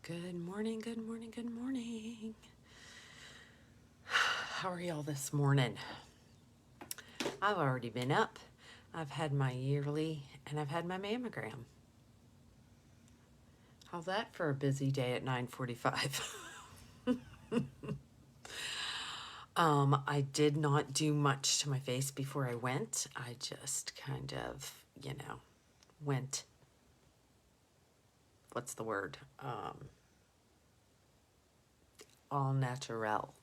Good morning, good morning, good morning. How are y'all this morning? I've already been up. I've had my yearly and I've had my mammogram. How's that for a busy day at 9:45? I did not do much to my face before I went. I just kind of, went, what's the word? All natural.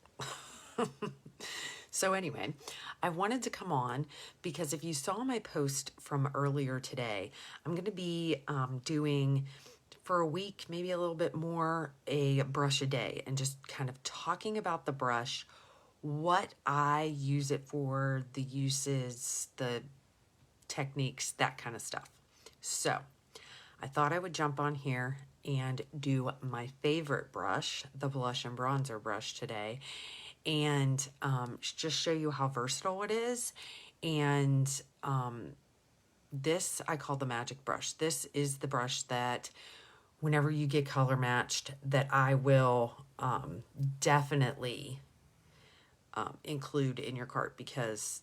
So anyway, I wanted to come on because if you saw my post from earlier today, I'm going to be doing for a week, maybe a little bit more, a brush a day and just kind of talking about the brush, what I use it for, the uses, the techniques, that kind of stuff. So I thought I would jump on here and do my favorite brush, the blush and bronzer brush today, and just show you how versatile it is. And this I call the magic brush. This is the brush that whenever you get color matched that I will definitely include in your cart, because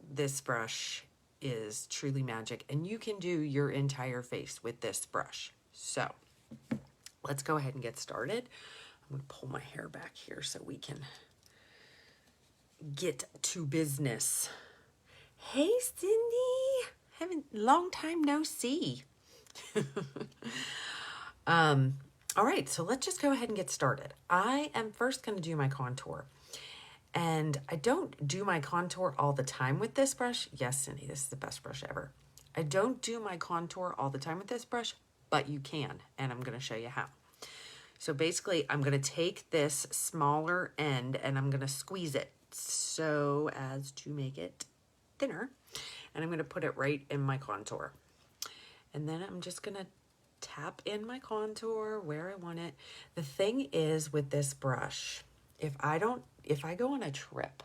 this brush is truly magic and you can do your entire face with this brush. So let's go ahead and get started. I'm going to pull my hair back here so we can get to business. Hey, Cindy. Haven't long time no see. All right, so let's just go ahead and get started. I am first going to do my contour. And I don't do my contour all the time with this brush. Yes, Cindy, this is the best brush ever. I don't do my contour all the time with this brush, but you can, and I'm going to show you how. So basically, I'm going to take this smaller end and I'm going to squeeze it so as to make it thinner. And I'm going to put it right in my contour. And then I'm just going to tap in my contour where I want it. The thing is with this brush, if I go on a trip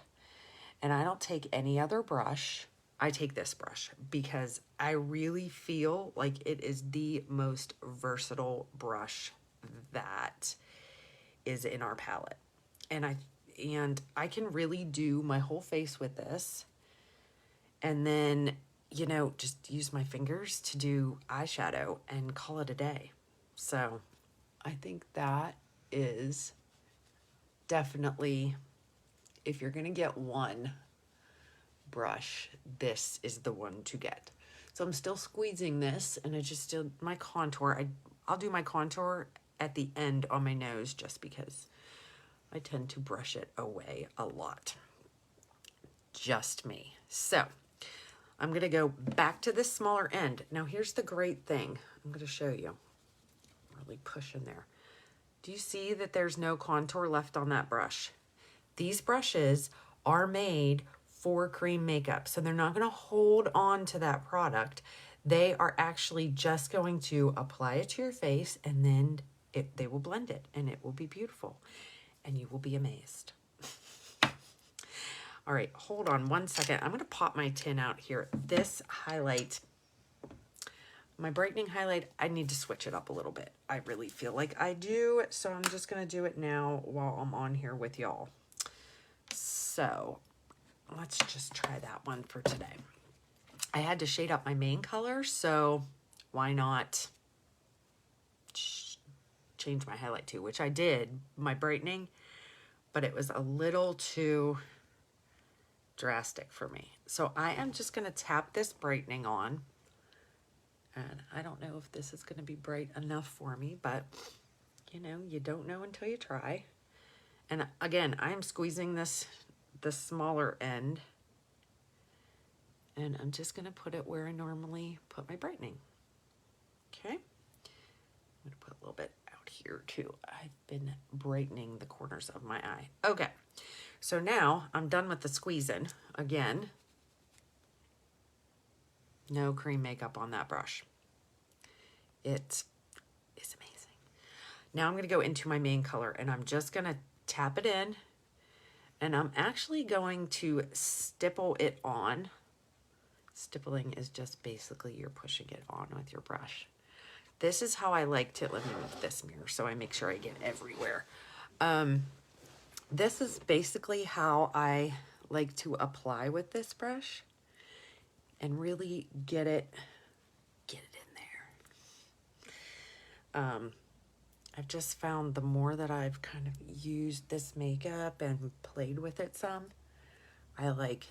and I don't take any other brush, I take this brush because I really feel like it is the most versatile brush that is in our palette. And I can really do my whole face with this. And then, just use my fingers to do eyeshadow and call it a day. So I think that is definitely, if you're going to get one brush, this is the one to get. So I'm still squeezing this, and it's just still my contour. I'll do my contour at the end on my nose just because I tend to brush it away a lot. Just me. So I'm going to go back to this smaller end. Now here's the great thing. I'm going to show you. Really push in there. Do you see that there's no contour left on that brush? These brushes are made for cream makeup, so they're not going to hold on to that product. They are actually just going to apply it to your face, and then they will blend it, and it will be beautiful, and you will be amazed. All right, hold on one second. I'm going to pop my tin out here. This highlight, my brightening highlight, I need to switch it up a little bit. I really feel like I do, so I'm just going to do it now while I'm on here with y'all. So let's just try that one for today. I had to shade up my main color, so why not change my highlight too, which I did, my brightening, but it was a little too drastic for me. So I am just going to tap this brightening on, and I don't know if this is going to be bright enough for me, but you don't know until you try. And again, I'm squeezing the smaller end, and I'm just going to put it where I normally put my brightening. Okay. I'm going to put a little bit out here too. I've been brightening the corners of my eye. Okay. So now I'm done with the squeezing. Again, no cream makeup on that brush. It is amazing. Now I'm going to go into my main color, and I'm just going to tap it in, and I'm actually going to stipple it on. Stippling is just basically you're pushing it on with your brush. This is how I like to, let me move this mirror so I make sure I get everywhere. This is basically how I like to apply with this brush and really get it in there. I've just found the more that I've kind of used this makeup and played with it some, I like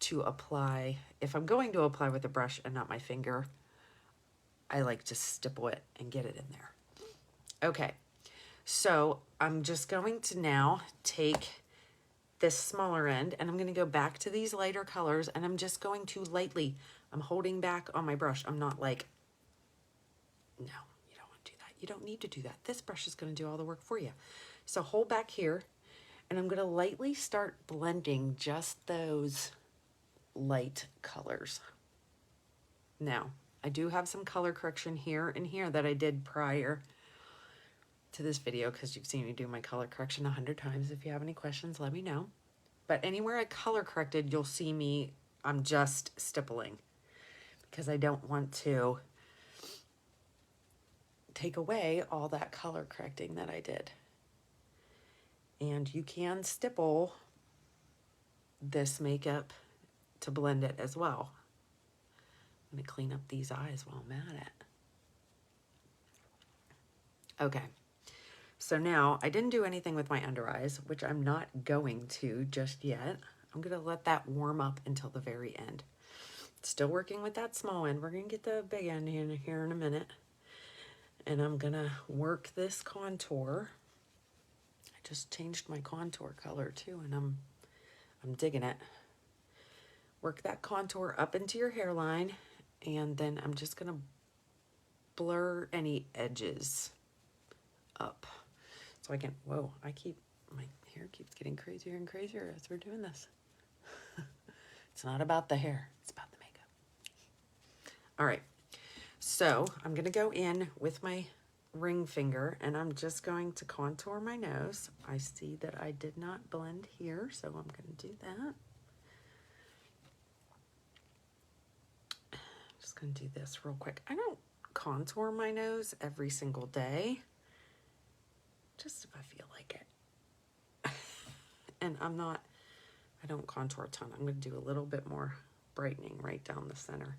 to apply, if I'm going to apply with a brush and not my finger, I like to stipple it and get it in there. Okay, so I'm just going to now take this smaller end and I'm going to go back to these lighter colors and I'm just going to lightly, I'm holding back on my brush. I'm not like, no, you don't want to do that. You don't need to do that. This brush is going to do all the work for you. So hold back here and I'm going to lightly start blending just those light colors. Now, I do have some color correction here and here that I did prior to this video because you've seen me do my color correction 100 times. If you have any questions, let me know. But anywhere I color corrected, you'll see me, I'm just stippling because I don't want to take away all that color correcting that I did. And you can stipple this makeup to blend it as well. I'm going to clean up these eyes while I'm at it. Okay, so now I didn't do anything with my under eyes, which I'm not going to just yet. I'm going to let that warm up until the very end. Still working with that small end. We're going to get the big end in here in a minute. And I'm going to work this contour. I just changed my contour color too, and I'm digging it. Work that contour up into your hairline, and then I'm just going to blur any edges up. So I can, whoa, my hair keeps getting crazier and crazier as we're doing this. It's not about the hair, it's about the makeup. All right, so I'm gonna go in with my ring finger and I'm just going to contour my nose. I see that I did not blend here, so I'm gonna do that. Just gonna do this real quick. I don't contour my nose every single day, just if I feel like it. And I don't contour a ton. I'm going to do a little bit more brightening right down the center.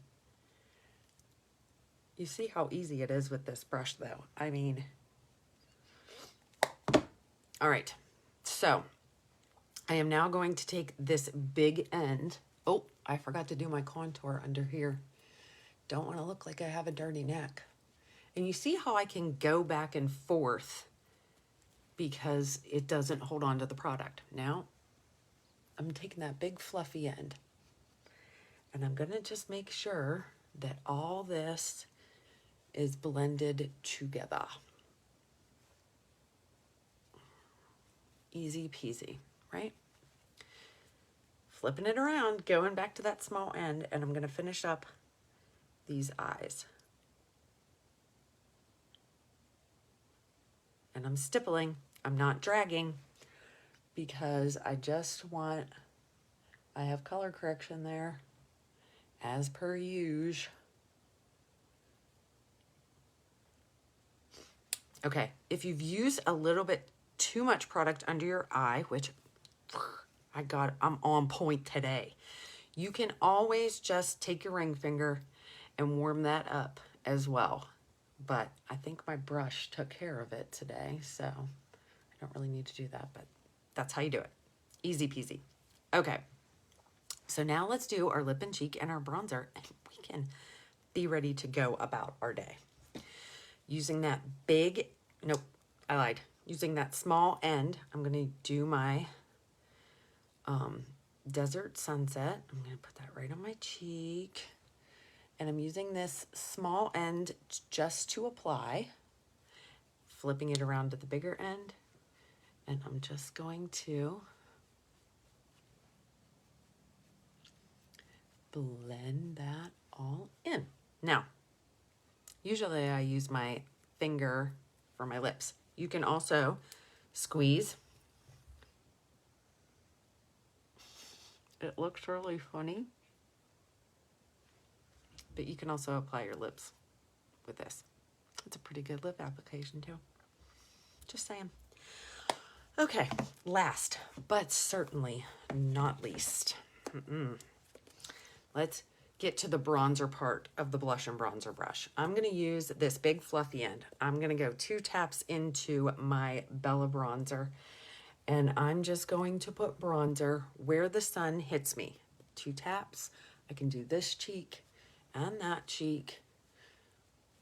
You see how easy it is with this brush though. I mean, all right. So I am now going to take this big end. Oh, I forgot to do my contour under here. Don't want to look like I have a dirty neck. And you see how I can go back and forth because it doesn't hold on to the product. Now, I'm taking that big fluffy end and I'm going to just make sure that all this is blended together. Easy peasy, right? Flipping it around, going back to that small end, and I'm going to finish up these eyes. And I'm stippling, I'm not dragging, because I have color correction there, as per usual. Okay, if you've used a little bit too much product under your eye, which I'm on point today, you can always just take your ring finger and warm that up as well. But I think my brush took care of it today, so I don't really need to do that, but that's how you do it. Easy peasy. Okay, so now let's do our lip and cheek and our bronzer, and we can be ready to go about our day. Using that big, nope, I lied. Using that small end, I'm going to do my Desert Sunset. I'm going to put that right on my cheek. And I'm using this small end just to apply, flipping it around to the bigger end. And I'm just going to blend that all in. Now, usually I use my finger for my lips. You can also squeeze. It looks really funny. But you can also apply your lips with this. It's a pretty good lip application too. Just saying. Okay, last but certainly not least. Let's get to the bronzer part of the blush and bronzer brush. I'm going to use this big fluffy end. I'm going to go 2 taps into my Bella bronzer, and I'm just going to put bronzer where the sun hits me. 2 taps. I can do this cheek and that cheek.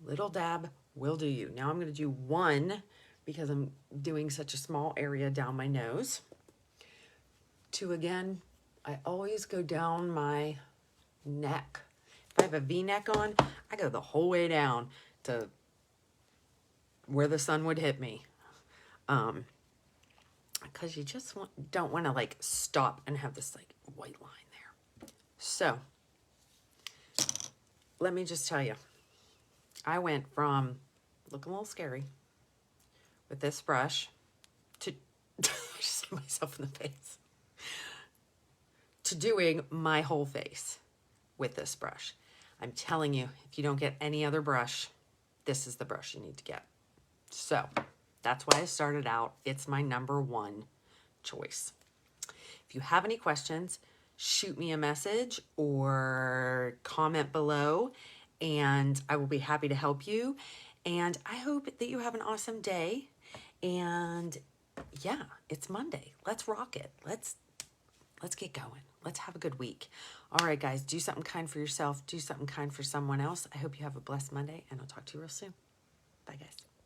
Little dab will do you. Now I'm going to do 1 because I'm doing such a small area down my nose. 2 again. I always go down my neck. If I have a V-neck on, I go the whole way down to where the sun would hit me. Because you just don't want to like stop and have this like white line there. So let me just tell you, I went from looking a little scary with this brush to I just hit myself in the face, to doing my whole face with this brush. I'm telling you, if you don't get any other brush, this is the brush you need to get. So that's why I started out. It's my #1 choice. If you have any questions, shoot me a message or comment below, and I will be happy to help you. And I hope that you have an awesome day. And yeah, it's Monday. Let's rock it. Let's get going. Let's have a good week. All right, guys, do something kind for yourself. Do something kind for someone else. I hope you have a blessed Monday, and I'll talk to you real soon. Bye, guys.